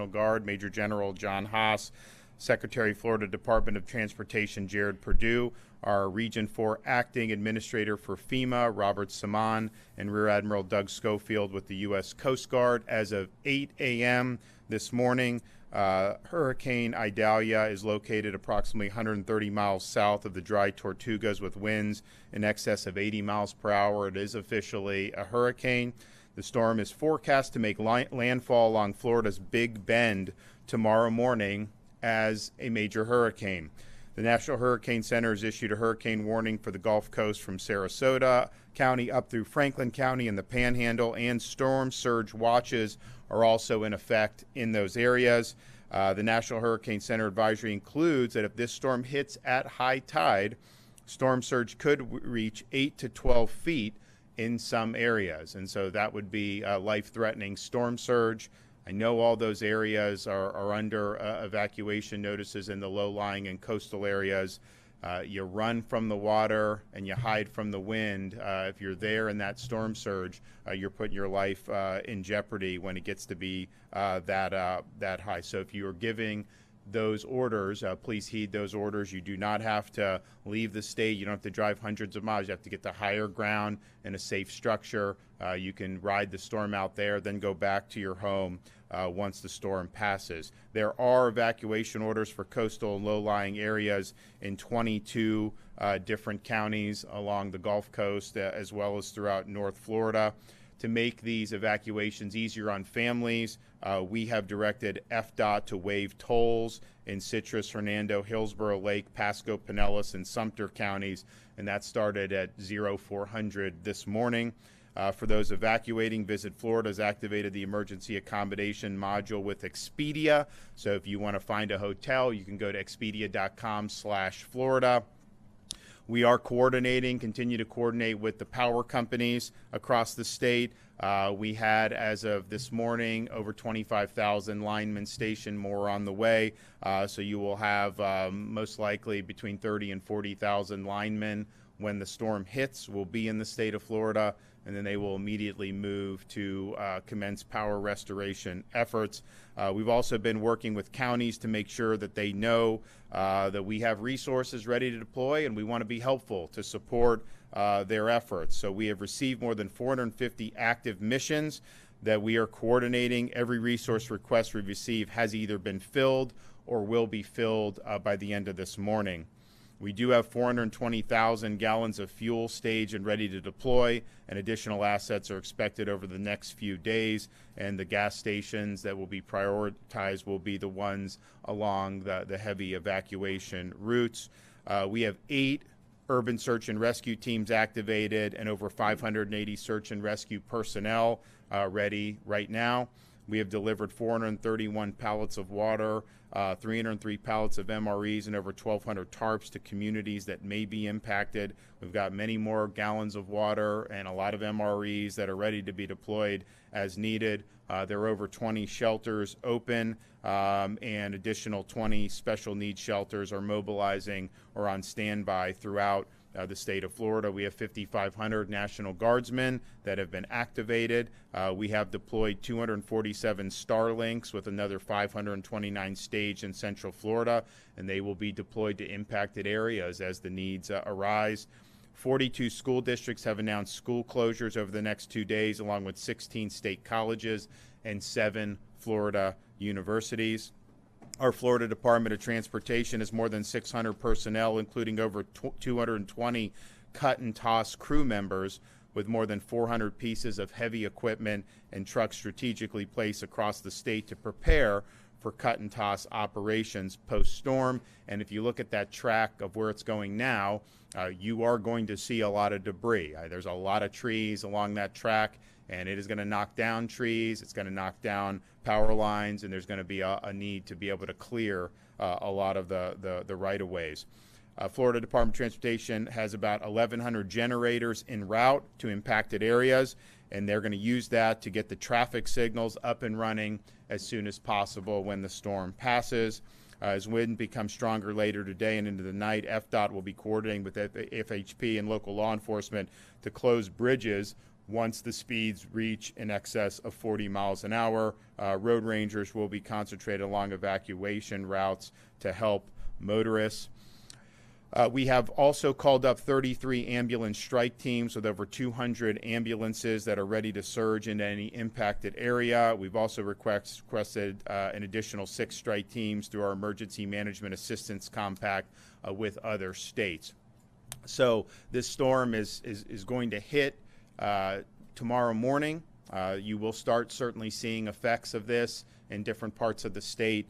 Guard, Major General John Haas, Secretary, Florida Department of Transportation, Jared Perdue, our Region 4 Acting Administrator for FEMA, Robert Saman, and Rear Admiral Doug Schofield with the U.S. Coast Guard. As of 8 a.m. this morning, Hurricane Idalia is located approximately 130 miles south of the Dry Tortugas with winds in excess of 80 miles per hour. It is officially a hurricane. The storm is forecast to make landfall along Florida's Big Bend tomorrow morning as a major hurricane. The National Hurricane Center has issued a hurricane warning for the Gulf Coast from Sarasota County up through Franklin County and the Panhandle, and storm surge watches are also in effect in those areas. The National Hurricane Center advisory includes that if this storm hits at high tide, storm surge could reach 8 to 12 feet in some areas, and so that would be a life-threatening storm surge. I know all those areas are under evacuation notices in the low-lying and coastal areas. You run from the water and you hide from the wind. If you're there in that storm surge, you're putting your life in jeopardy when it gets to be that high. So if you are giving those orders, please heed those orders. You do not have to leave the state. You don't have to drive hundreds of miles. You have to get to higher ground in a safe structure. You can ride the storm out there, then go back to your home once the storm passes. There are evacuation orders for coastal and low-lying areas in 22 different counties along the Gulf Coast, as well as throughout North Florida. To make these evacuations easier on families, we have directed FDOT to waive tolls in Citrus, Hernando, Hillsborough Lake, Pasco, Pinellas, and Sumter counties, and that started at 0400 this morning. For those evacuating, Visit Florida has activated the emergency accommodation module with Expedia. So if you want to find a hotel, you can go to expedia.com/Florida. We are continue to coordinate with the power companies across the state. We had, as of this morning, over 25,000 linemen stationed, more on the way. So you will have most likely between 30 and 40,000 linemen when the storm hits will be in the state of Florida, and then they will immediately move to commence power restoration efforts. We've also been working with counties to make sure that they know that we have resources ready to deploy, and we want to be helpful to support their efforts. So we have received more than 450 active missions that we are coordinating. Every resource request we receive has either been filled or will be filled by the end of this morning. We do have 420,000 gallons of fuel staged and ready to deploy, and additional assets are expected over the next few days, and the gas stations that will be prioritized will be the ones along the heavy evacuation routes. We have 8 urban search and rescue teams activated and over 580 search and rescue personnel ready right now. We have delivered 431 pallets of water, 303 pallets of MREs, and over 1,200 tarps to communities that may be impacted. We've got many more gallons of water and a lot of MREs that are ready to be deployed as needed. There are over 20 shelters open, and additional 20 special needs shelters are mobilizing or on standby throughout the state of Florida. We have 5,500 National Guardsmen that have been activated. We have deployed 247 Starlinks with another 529 staged in Central Florida, and they will be deployed to impacted areas as the needs arise. 42 school districts have announced school closures over the next 2 days, along with 16 state colleges and 7 Florida universities. Our Florida Department of Transportation has more than 600 personnel, including over 220 cut and toss crew members, with more than 400 pieces of heavy equipment and trucks strategically placed across the state to prepare for cut and toss operations post-storm. And if you look at that track of where it's going now, you are going to see a lot of debris. There's a lot of trees along that track, and it is going to knock down trees, it's going to knock down power lines, and there's going to be a need to be able to clear a lot of the right-of-ways. Florida Department of Transportation has about 1,100 generators en route to impacted areas, and they're going to use that to get the traffic signals up and running as soon as possible when the storm passes. As wind becomes stronger later today and into the night, FDOT will be coordinating with FHP and local law enforcement to close bridges once the speeds reach in excess of 40 miles an hour. Road rangers will be concentrated along evacuation routes to help motorists. We have also called up 33 ambulance strike teams with over 200 ambulances that are ready to surge into any impacted area. We've also requested an additional 6 strike teams through our Emergency Management Assistance Compact with other states. So this storm is going to hit tomorrow morning. You will start certainly seeing effects of this in different parts of the state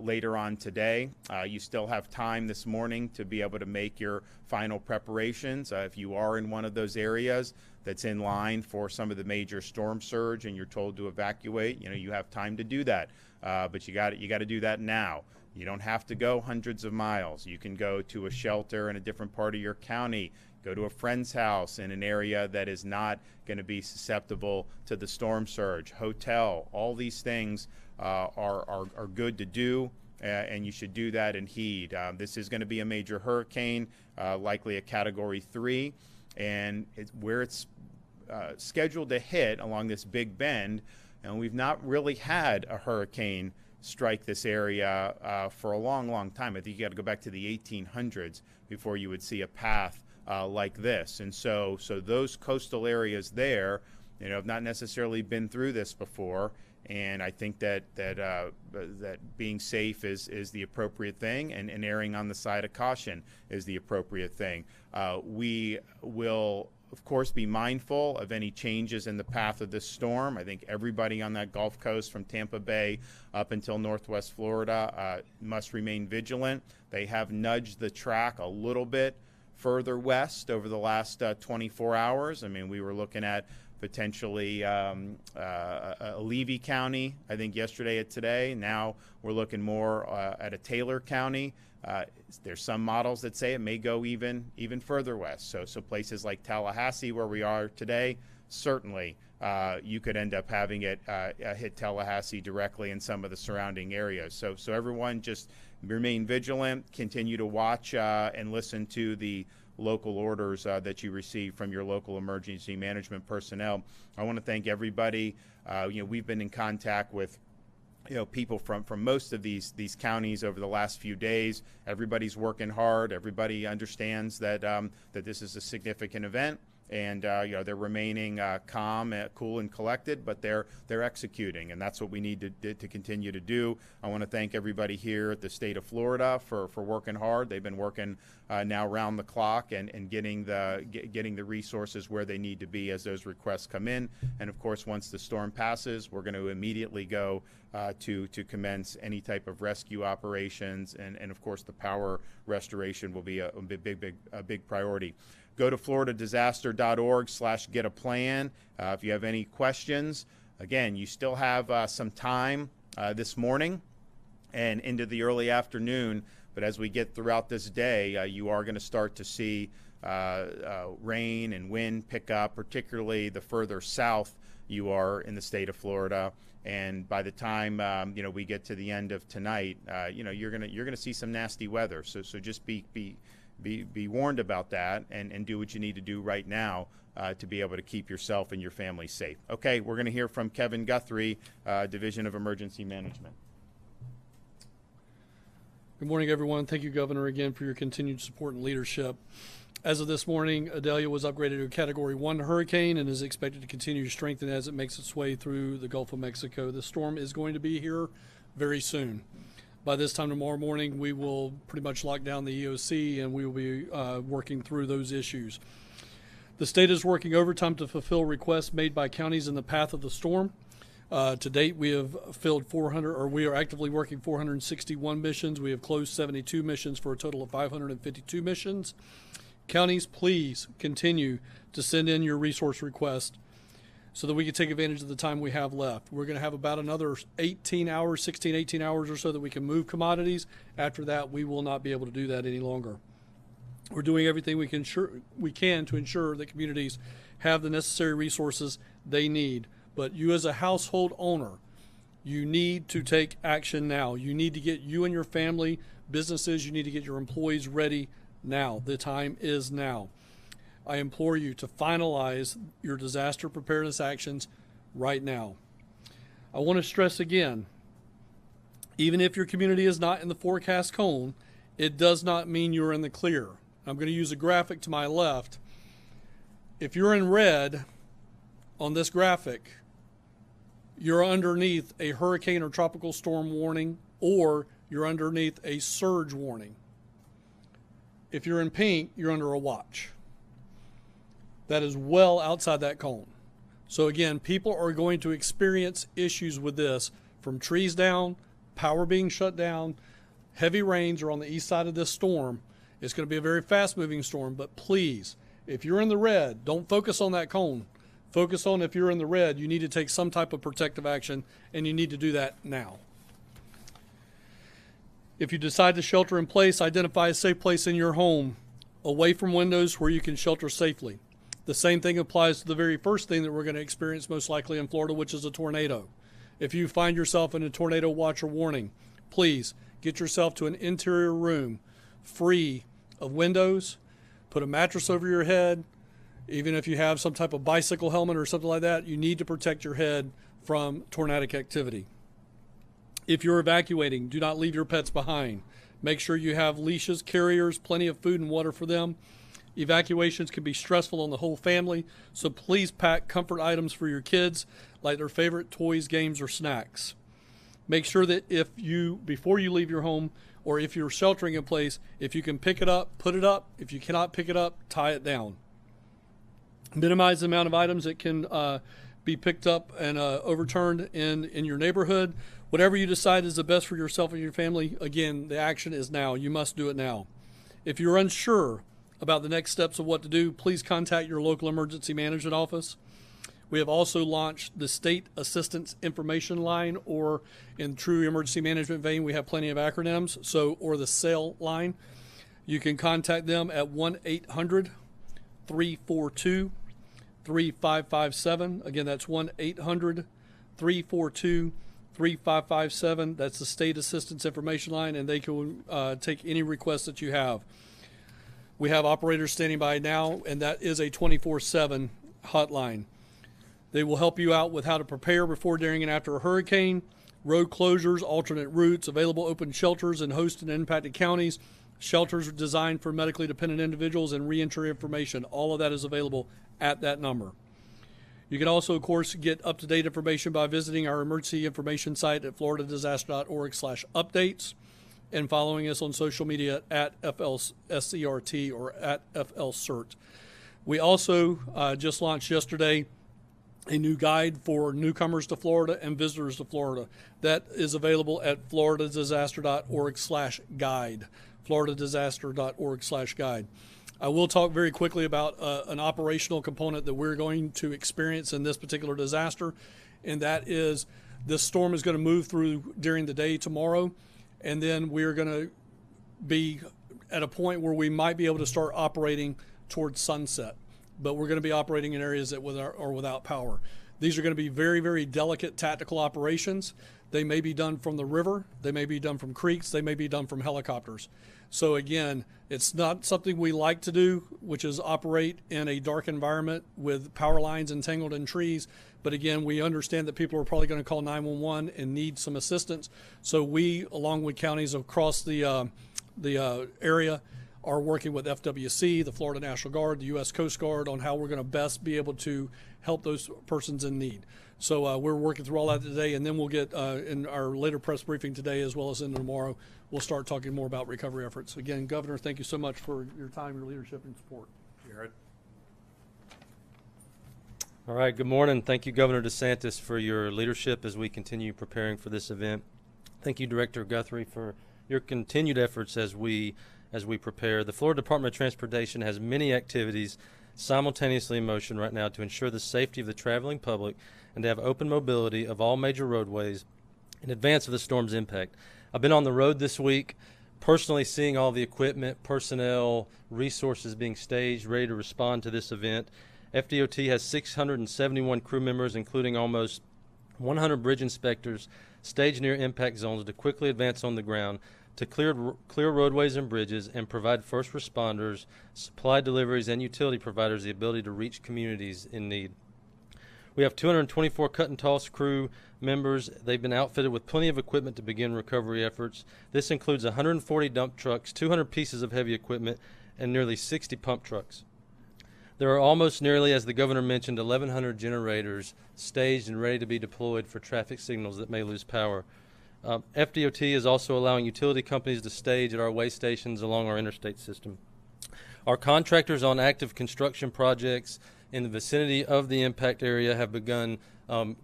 later on today. You still have time this morning to be able to make your final preparations. If you are in one of those areas that's in line for some of the major storm surge and you're told to evacuate, you have time to do that. But you got to do that now. You don't have to go hundreds of miles. You can go to a shelter in a different part of your county, go to a friend's house in an area that is not going to be susceptible to the storm surge, hotel. All these things are good to do, and you should do that and heed. This is going to be a major hurricane, likely a Category 3, and where it's scheduled to hit along this big bend, and we've not really had a hurricane strike this area for a long time. I think you got to go back to the 1800s before you would see a path like this. And so those coastal areas there, have not necessarily been through this before. And I think that being safe is the appropriate thing, and erring on the side of caution is the appropriate thing. We will, of course, be mindful of any changes in the path of this storm. I think everybody on that Gulf Coast from Tampa Bay up until Northwest Florida must remain vigilant. They have nudged the track a little bit further west over the last 24 hours. I mean, we were looking at potentially Levy County, I think yesterday and today. Now we're looking more at a Taylor County. There's some models that say it may go even further west. So places like Tallahassee, where we are today, certainly you could end up having it hit Tallahassee directly in some of the surrounding areas. So everyone just remain vigilant, continue to watch and listen to the local orders that you receive from your local emergency management personnel. I want to thank everybody. We've been in contact with people from most of these counties over the last few days. Everybody's working hard. Everybody understands that that this is a significant event, and they're remaining calm, cool, and collected, but they're executing, and that's what we need to continue to do. I want to thank everybody here at the state of Florida for working hard. They've been working now round the clock and getting the resources where they need to be as those requests come in. And of course, once the storm passes, we're going to immediately go to commence any type of rescue operations, and of course the power restoration will be a big priority. Go to floridadisaster.org/get-a-plan if you have any questions. Again, you still have some time this morning and into the early afternoon, but as we get throughout this day, you are going to start to see rain and wind pick up, particularly the further south you are in the state of Florida. And by the time we get to the end of tonight, you're gonna see some nasty weather. So just be warned about that, and do what you need to do right now to be able to keep yourself and your family safe. Okay, we're going to hear from Kevin Guthrie, Division of Emergency Management. Good morning, everyone. Thank you, Governor, again for your continued support and leadership. As of this morning, Idalia was upgraded to a Category 1 hurricane and is expected to continue to strengthen as it makes its way through the Gulf of Mexico. The storm is going to be here very soon. By this time tomorrow morning, we will pretty much lock down the EOC, and we will be working through those issues. The state is working overtime to fulfill requests made by counties in the path of the storm. To date, we have filled we are actively working 461 missions. We have closed 72 missions for a total of 552 missions. Counties, please continue to send in your resource requests so that we can take advantage of the time we have left. We're going to have about another 18 hours or so that we can move commodities. After that, we will not be able to do that any longer. We're doing everything we can to ensure that communities have the necessary resources they need. But you as a household owner, you need to take action now. You need to get you and your family, businesses, you need to get your employees ready now. The time is now. I implore you to finalize your disaster preparedness actions right now. I want to stress again, even if your community is not in the forecast cone, it does not mean you're in the clear. I'm going to use a graphic to my left. If you're in red on this graphic, you're underneath a hurricane or tropical storm warning, or you're underneath a surge warning. If you're in pink, you're under a watch. That is well outside that cone. So again, people are going to experience issues with this, from trees down, power being shut down. Heavy rains are on the east side of this storm. It's going to be a very fast-moving storm, but please, if you're in the red, don't focus on that cone. Focus on, if you're in the red, you need to take some type of protective action, and you need to do that now. If you decide to shelter in place, identify a safe place in your home, away from windows where you can shelter safely. The same thing applies to the very first thing that we're going to experience most likely in Florida, which is a tornado. If you find yourself in a tornado watch or warning, please get yourself to an interior room free of windows. Put a mattress over your head. Even if you have some type of bicycle helmet or something like that, you need to protect your head from tornadic activity. If you're evacuating, do not leave your pets behind. Make sure you have leashes, carriers, plenty of food and water for them. Evacuations can be stressful on the whole family, so please pack comfort items for your kids, like their favorite toys, games, or snacks. Make sure that before you leave your home, or if you're sheltering in place, if you can pick it up, put it up. If you cannot pick it up, tie it down. Minimize the amount of items that can be picked up and overturned in your neighborhood. Whatever you decide is the best for yourself and your family, again, the action is now. You must do it now. If you're unsure about the next steps of what to do, please contact your local emergency management office. We have also launched the State Assistance Information Line, or in true emergency management vein, we have plenty of acronyms, or the SAIL line. You can contact them at 1-800-342-3557. Again, that's 1-800-342-3557. That's the State Assistance Information Line, and they can take any requests that you have. We have operators standing by now, and that is a 24/7 hotline. They will help you out with how to prepare before, during, and after a hurricane, road closures, alternate routes, available open shelters in host and impacted counties, shelters designed for medically dependent individuals, and reentry information. All of that is available at that number. You can also, of course, get up-to-date information by visiting our emergency information site at floridadisaster.org/updates and following us on social media at FLSCRT or at FLCERT. We also just launched yesterday a new guide for newcomers to Florida and visitors to Florida. That is available at floridadisaster.org/guide, floridadisaster.org/guide. I will talk very quickly about an operational component that we're going to experience in this particular disaster, and that is this storm is going to move through during the day tomorrow, and then we're going to be at a point where we might be able to start operating towards sunset. But we're going to be operating in areas that are without power. These are going to be very, very delicate tactical operations. They may be done from the river. They may be done from creeks. They may be done from helicopters. So again, it's not something we like to do, which is operate in a dark environment with power lines entangled in trees. But again, we understand that people are probably going to call 911 and need some assistance. So we, along with counties across the area, are working with FWC, the Florida National Guard, the U.S. Coast Guard, on how we're going to best be able to help those persons in need. So we're working through all that today, and then we'll get in our later press briefing today, as well as into tomorrow, we'll start talking more about recovery efforts. Again, Governor, thank you so much for your time, your leadership, and support. Jared. All right, good morning. Thank you, Governor Desantis, for your leadership as we continue preparing for this event. Thank you, Director Guthrie, for your continued efforts as we prepare. The Florida Department of Transportation has many activities simultaneously in motion right now to ensure the safety of the traveling public and to have open mobility of all major roadways in advance of the storm's impact. I've been on the road this week, personally seeing all the equipment, personnel, resources being staged, ready to respond to this event. FDOT has 671 crew members, including almost 100 bridge inspectors, staged near impact zones to quickly advance on the ground to clear roadways and bridges and provide first responders, supply deliveries, and utility providers the ability to reach communities in need. We have 224 cut and toss crew members. They've been outfitted with plenty of equipment to begin recovery efforts. This includes 140 dump trucks, 200 pieces of heavy equipment, and nearly 60 pump trucks. There are almost nearly, as the governor mentioned, 1,100 generators staged and ready to be deployed for traffic signals that may lose power. FDOT is also allowing utility companies to stage at our way stations along our interstate system. Our contractors on active construction projects in the vicinity of the impact area have begun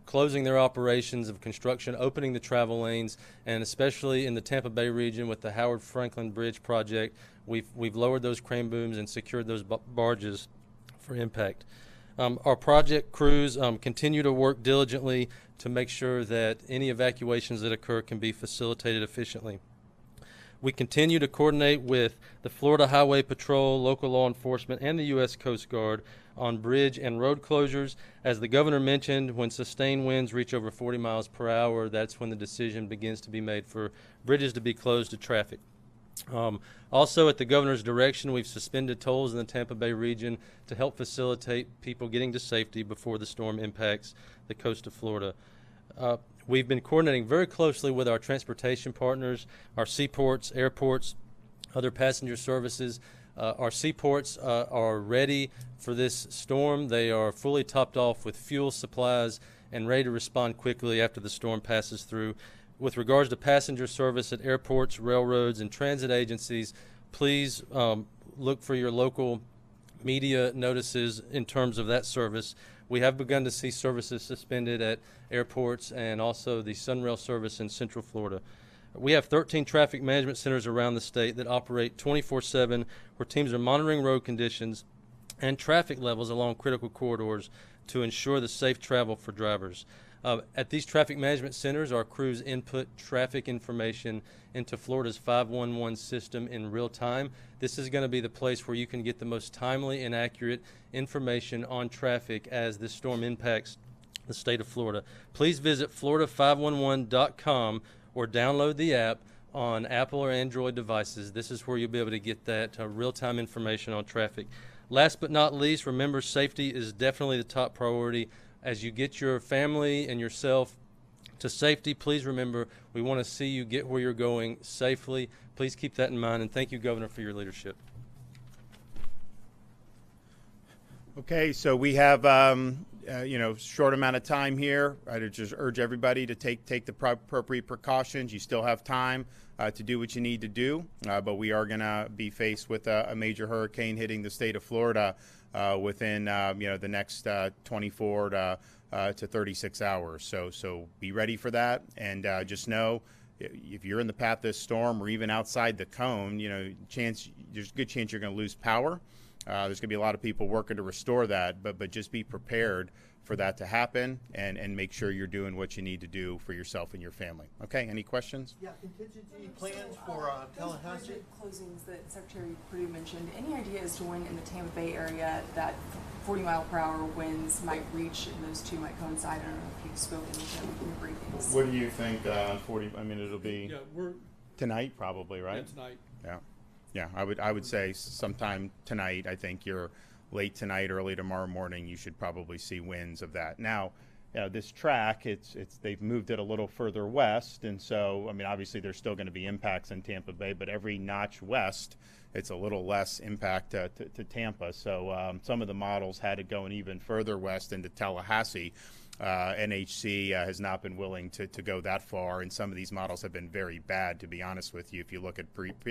closing their operations of construction, opening the travel lanes, and especially in the Tampa Bay region with the Howard Franklin Bridge project, we've lowered those crane booms and secured those barges for impact. Our project crews continue to work diligently to make sure that any evacuations that occur can be facilitated efficiently. We continue to coordinate with the Florida Highway Patrol, local law enforcement, and the U.S. Coast Guard on bridge and road closures. As the governor mentioned, when sustained winds reach over 40 miles per hour, that's when the decision begins to be made for bridges to be closed to traffic. Also, at the governor's direction, we've suspended tolls in the Tampa Bay region to help facilitate people getting to safety before the storm impacts the coast of Florida. We've been coordinating very closely with our transportation partners, our seaports, airports, other passenger services. Our seaports are ready for this storm. They are fully topped off with fuel supplies and ready to respond quickly after the storm passes through. With regards to passenger service at airports, railroads, and transit agencies, please look for your local media notices in terms of that service. We have begun to see services suspended at airports and also the Sunrail service in Central Florida. We have 13 traffic management centers around the state that operate 24/7, where teams are monitoring road conditions and traffic levels along critical corridors to ensure the safe travel for drivers. At these traffic management centers, our crews input traffic information into Florida's 511 system in real time. This is going to be the place where you can get the most timely and accurate information on traffic as this storm impacts the state of Florida. Please visit florida511.com or download the app on Apple or Android devices. This is where you'll be able to get that real-time information on traffic. Last but not least, remember, safety is definitely the top priority. As you get your family and yourself to safety, please remember we want to see you get where you're going safely. Please keep that in mind, and thank you, Governor, for your leadership. Okay, so we have short amount of time here. I'd just urge everybody to take the appropriate precautions. You still have time to do what you need to do, but we are going to be faced with a major hurricane hitting the state of Florida within the next 24 to 36 hours. So be ready for that, and just know if you're in the path of this storm or even outside the cone, there's a good chance you're going to lose power. There's going to be a lot of people working to restore that, but just be prepared for that to happen and make sure you're doing what you need to do for yourself and your family. Okay, any questions? Yeah, contingency plans for Tallahassee? Those closings that Secretary Perdue mentioned, any idea as to when in the Tampa Bay area that 40-mile-per-hour winds might reach and those two might coincide? I don't know if you've spoken to them in your briefings. What do you think, 40? I mean, it'll be we're tonight probably, right? tonight. Yeah, I would say sometime tonight. I think you're late tonight, early tomorrow morning. You should probably see winds of that. Now, this track, they've moved it a little further west, and so I mean, obviously there's still going to be impacts in Tampa Bay, but every notch west, it's a little less impact to Tampa. So some of the models had it going even further west into Tallahassee. NHC has not been willing to go that far, and some of these models have been very bad, to be honest with you, if you look at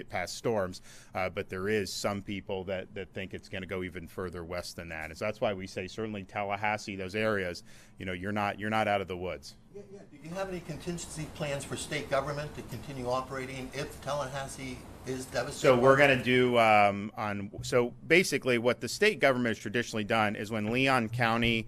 past storms. But there is some people that think it's going to go even further west than that. And so that's why we say certainly Tallahassee, those areas, you're not out of the woods. Yeah. Do you have any contingency plans for state government to continue operating if Tallahassee is devastated? So we're going to do so basically what the state government has traditionally done is when Leon County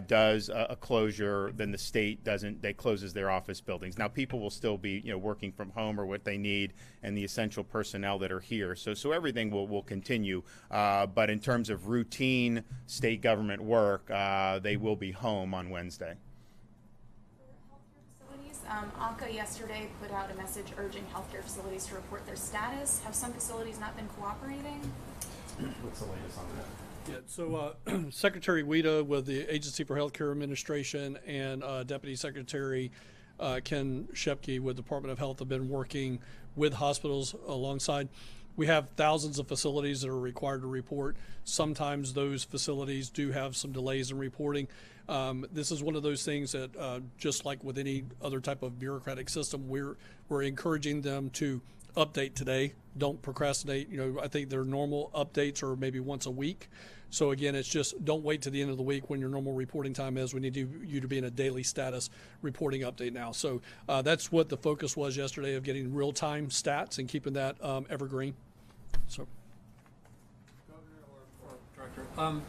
does a closure, then the state doesn't. They closes their office buildings. Now people will still be working from home or what they need, and the essential personnel that are here. So everything will continue. But in terms of routine state government work, they will be home on Wednesday. For healthcare facilities, ACA yesterday put out a message urging healthcare facilities to report their status. Have some facilities not been cooperating? What's the latest on that? Yeah, so Secretary Weta with the Agency for Healthcare Administration and Deputy Secretary Ken Shepke with Department of Health have been working with hospitals alongside. We have thousands of facilities that are required to report. Sometimes those facilities do have some delays in reporting. This is one of those things that, just like with any other type of bureaucratic system, we're encouraging them to update today. Don't procrastinate. I think their normal updates are maybe once a week. So again, it's just don't wait to the end of the week when your normal reporting time is. We need you to be in a daily status reporting update now. So that's what the focus was yesterday, of getting real-time stats and keeping that evergreen. So, Governor or Director,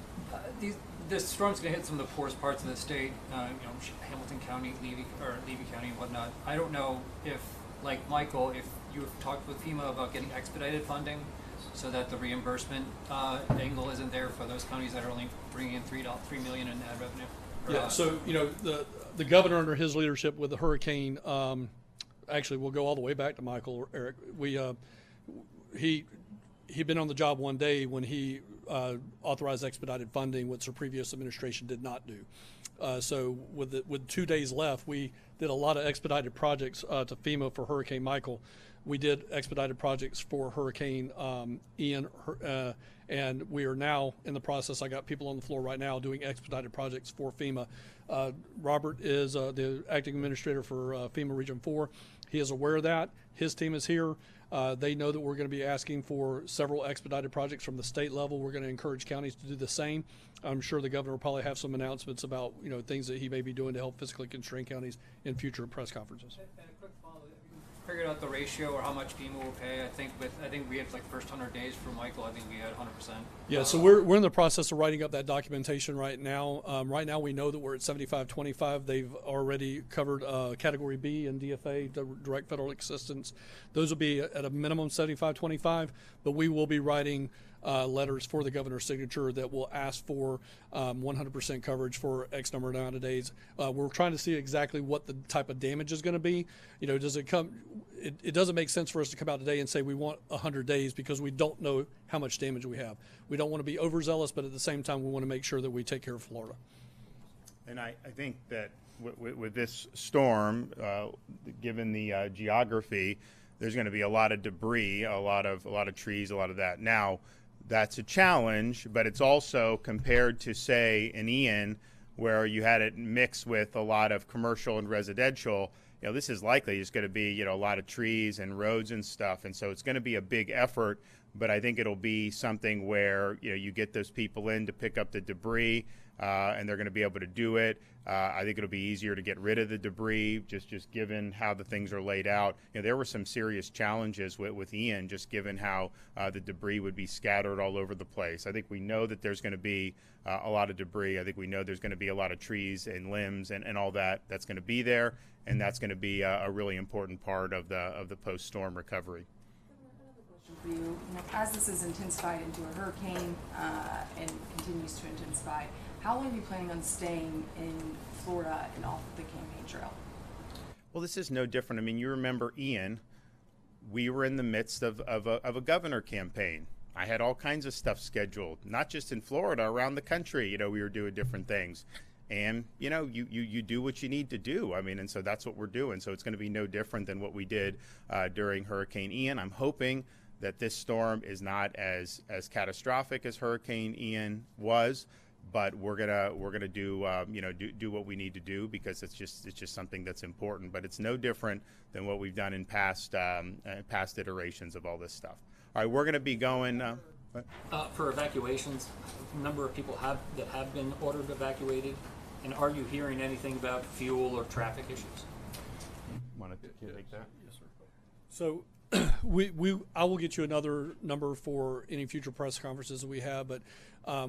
this storm's going to hit some of the poorest parts of the state. Hamilton County, Levy County, and whatnot. I don't know if, like Michael, if you've talked with FEMA about getting expedited funding, so that the reimbursement angle isn't there for those counties that are only bringing in $3 million in ad revenue. yeah. So the governor under his leadership with the hurricane, actually we'll go all the way back to Michael, Eric. He'd been on the job one day when he authorized expedited funding, which the previous administration did not do. So with 2 days left, we did a lot of expedited projects to FEMA for Hurricane Michael. We did expedited projects for Hurricane Ian, and we are now in the process. I got people on the floor right now doing expedited projects for FEMA. Robert is the acting administrator for FEMA Region 4. He is aware of that. His team is here. They know that we're going to be asking for several expedited projects from the state level. We're going to encourage counties to do the same. I'm sure the governor will probably have some announcements about things that he may be doing to help fiscally constrain counties in future press conferences. And a quick follow-up. Have you figured out the ratio or how much FEMA will pay? I think we had like first 100 days for Michael. I think we had 100%. Yeah, so we're in the process of writing up that documentation right now. Right now we know that we're at 75-25. They've already covered Category B and DFA, the direct federal assistance. Those will be at a minimum 75-25, but we will be writing letters for the governor's signature that will ask for 100% coverage for X number of days. We're trying to see exactly what the type of damage is going to be. Does it come? It doesn't make sense for us to come out today and say we want 100 days because we don't know how much damage we have. We don't want to be overzealous, but at the same time, we want to make sure that we take care of Florida. And I think that with this storm, given the geography, there's going to be a lot of debris, a lot of trees, a lot of that. Now, that's a challenge, but it's also compared to, say, an Ian, where you had it mixed with a lot of commercial and residential. This is likely just going to be, a lot of trees and roads and stuff. And so it's going to be a big effort, but I think it'll be something where, you get those people in to pick up the debris, and they're going to be able to do it. I think it'll be easier to get rid of the debris, just given how the things are laid out. There were some serious challenges with Ian, just given how the debris would be scattered all over the place. I think we know that there's going to be a lot of debris. I think we know there's going to be a lot of trees and limbs and all that's going to be there, and that's going to be a really important part of the post-storm recovery. For you, as this is intensified into a hurricane and continues to intensify, how long are you planning on staying in Florida and off the campaign trail? Well, this is no different. I mean, you remember Ian. We were in the midst of a governor campaign. I had all kinds of stuff scheduled, not just in Florida, around the country. We were doing different things. And, you do what you need to do. I mean, and so that's what we're doing. So it's going to be no different than what we did during Hurricane Ian. I'm hoping that this storm is not as catastrophic as Hurricane Ian was, but we're gonna do do what we need to do, because it's just something that's important. But it's no different than what we've done in past iterations of all this stuff. All right, we're gonna be going. For evacuations, a number of people that have been ordered evacuated, and are you hearing anything about fuel or traffic issues? Want to take that? Yes, sir. So I will get you another number for any future press conferences that we have, but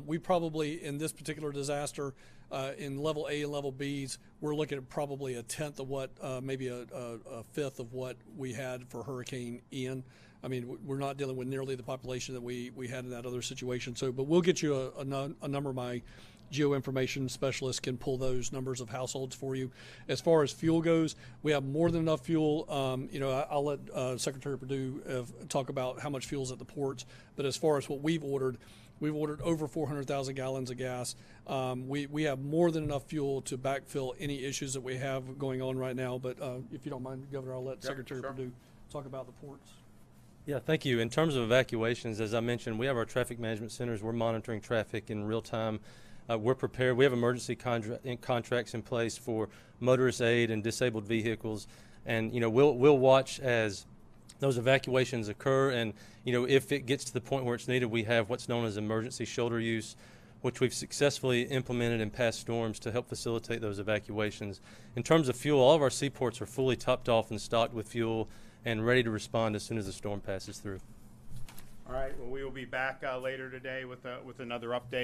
we probably, in this particular disaster, in level A and level Bs, we're looking at probably a tenth of what, maybe a fifth of what we had for Hurricane Ian. I mean, we're not dealing with nearly the population that we had in that other situation. So, but we'll get you a number. My geoinformation specialists can pull those numbers of households for you. As far as fuel goes, we have more than enough fuel. I'll let Secretary Perdue talk about how much fuel is at the ports. But as far as what we've ordered over 400,000 gallons of gas. We have more than enough fuel to backfill any issues that we have going on right now. But if you don't mind, Governor, I'll let Secretary Perdue talk about the ports. Yeah, thank you. In terms of evacuations, as I mentioned, we have our traffic management centers. We're monitoring traffic in real time. We're prepared. We have emergency contracts in place for motorist aid and disabled vehicles. And, we'll watch as those evacuations occur. And, if it gets to the point where it's needed, we have what's known as emergency shoulder use, which we've successfully implemented in past storms to help facilitate those evacuations. In terms of fuel, all of our seaports are fully topped off and stocked with fuel and ready to respond as soon as the storm passes through. All right. Well, we will be back later today with another update.